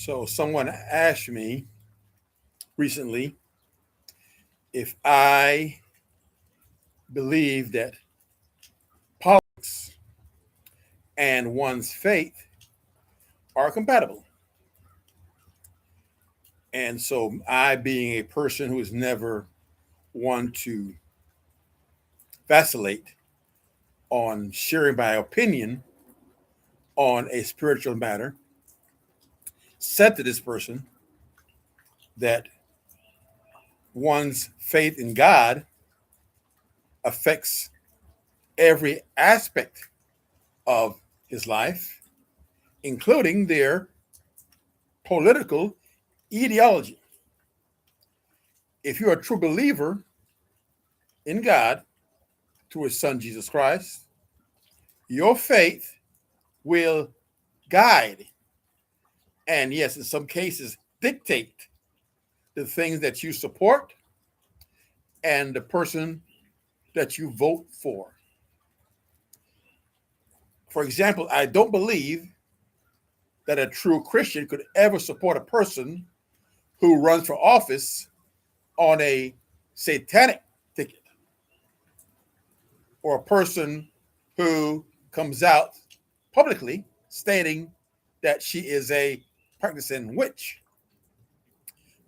So someone asked me recently if I believe that politics and one's faith are compatible. And so I, being a person who has never one to vacillate on sharing my opinion on a spiritual matter, said to this person that one's faith in God affects every aspect of his life, including their political ideology. If you're a true believer in God through his son Jesus Christ, your faith will guide and, yes, in some cases, dictate the things that you support and the person that you vote for. For example, I don't believe that a true Christian could ever support a person who runs for office on a satanic ticket, or a person who comes out publicly stating that she is a practicing witch.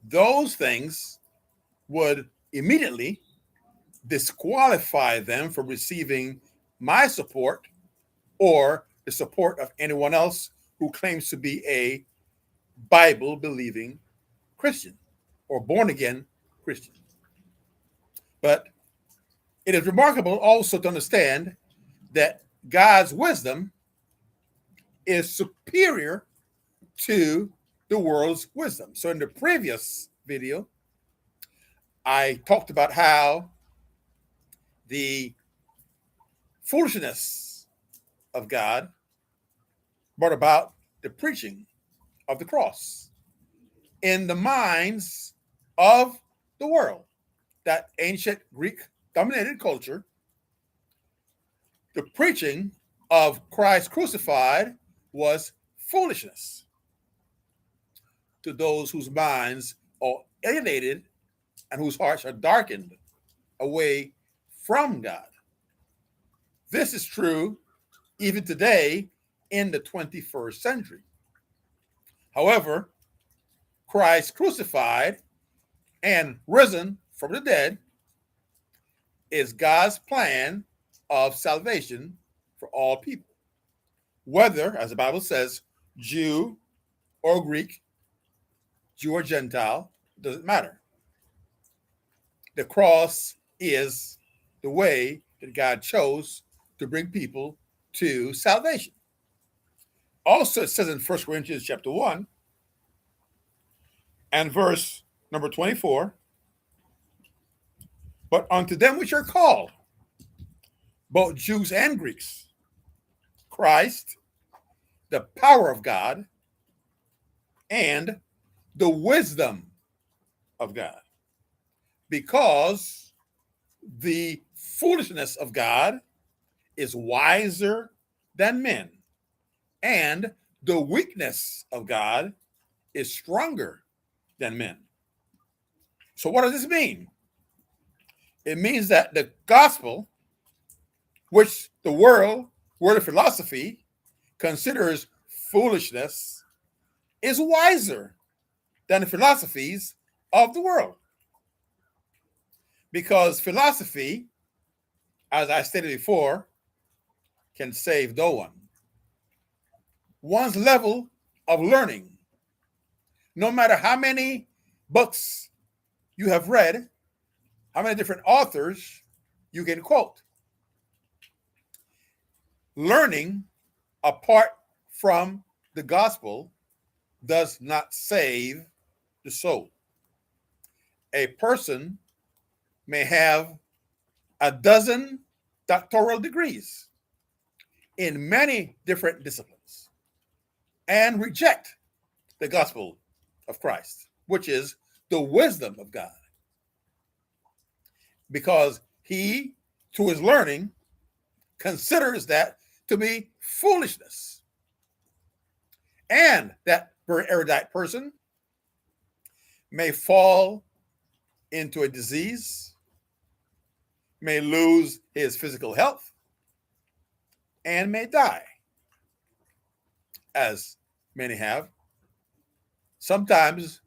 Those things would immediately disqualify them from receiving my support or the support of anyone else who claims to be a Bible believing Christian or born again Christian. But it is remarkable also to understand that God's wisdom is superior to the world's wisdom. So in the previous video, I talked about how the foolishness of God brought about the preaching of the cross in the minds of the world, that ancient Greek dominated culture. The preaching of Christ crucified was foolishness to those whose minds are alienated and whose hearts are darkened away from God. This is true even today in the 21st century. However, Christ crucified and risen from the dead is God's plan of salvation for all people, whether, as the Bible says, Jew or Greek, Jew or Gentile, doesn't matter. The cross is the way that God chose to bring people to salvation. Also, it says in 1 Corinthians chapter 1 and verse number 24, but unto them which are called, both Jews and Greeks, Christ, the power of God, and the wisdom of God. Because the foolishness of God is wiser than men, and the weakness of God is stronger than men. So what does this mean? It means that the gospel, which the world of philosophy considers foolishness, is wiser than the philosophies of the world. Because philosophy, as I stated before, can save no one. One's level of learning, no matter how many books you have read, how many different authors you can quote, learning apart from the gospel does not save the soul. A person may have a dozen doctoral degrees in many different disciplines and reject the gospel of Christ, which is the wisdom of God, because he, through his learning, considers that to be foolishness, and that very erudite person may fall into a disease, may lose his physical health, and may die, as many have, sometimes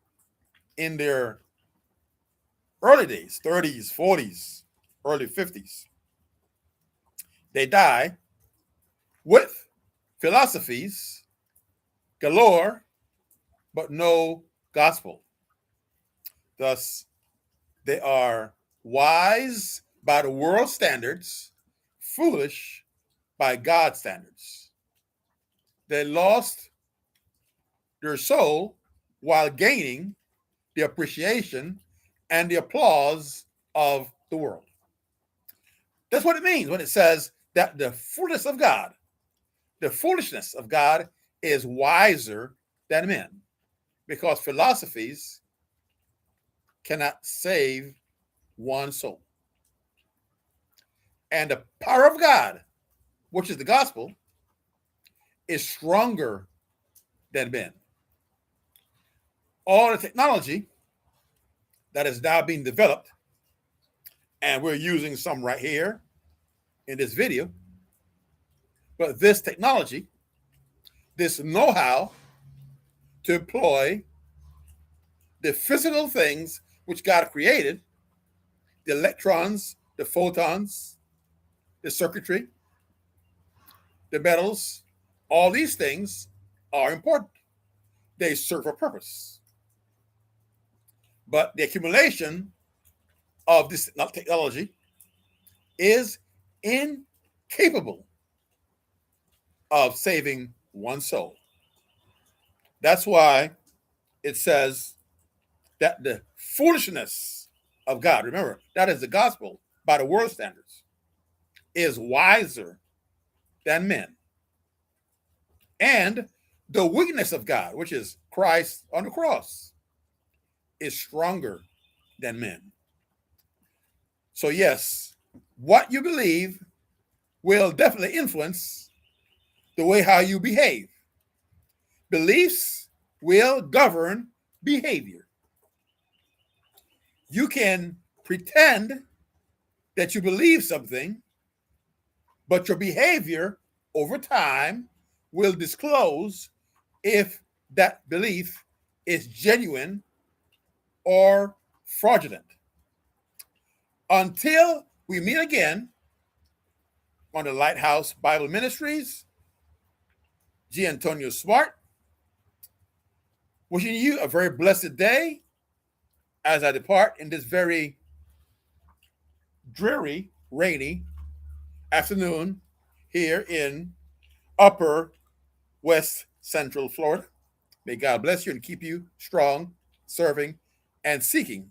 in their early days, 30s, 40s, early 50s. They die with philosophies galore, but no gospel. Thus, they are wise by the world standards, foolish by God's standards. They lost their soul while gaining the appreciation and the applause of the world. That's what it means when it says that the foolishness of God is wiser than men, because philosophies cannot save one soul. And the power of God, which is the gospel, is stronger than men. All the technology that is now being developed, and we're using some right here in this video, but this technology, this know-how to employ the physical things which God created, the electrons, the photons, the circuitry, the metals, all these things are important. They serve a purpose. But the accumulation of this technology is incapable of saving one soul. That's why it says that the foolishness of God, remember, that is the gospel by the world standards, is wiser than men. And the weakness of God, which is Christ on the cross, is stronger than men. So yes, what you believe will definitely influence the way how you behave. Beliefs will govern behavior. You can pretend that you believe something, but your behavior over time will disclose if that belief is genuine or fraudulent. Until we meet again on the Lighthouse Bible Ministries, G. Antonio Smart, wishing you a very blessed day as I depart in this very dreary, rainy afternoon here in upper West Central Florida. May God bless you and keep you strong, serving, and seeking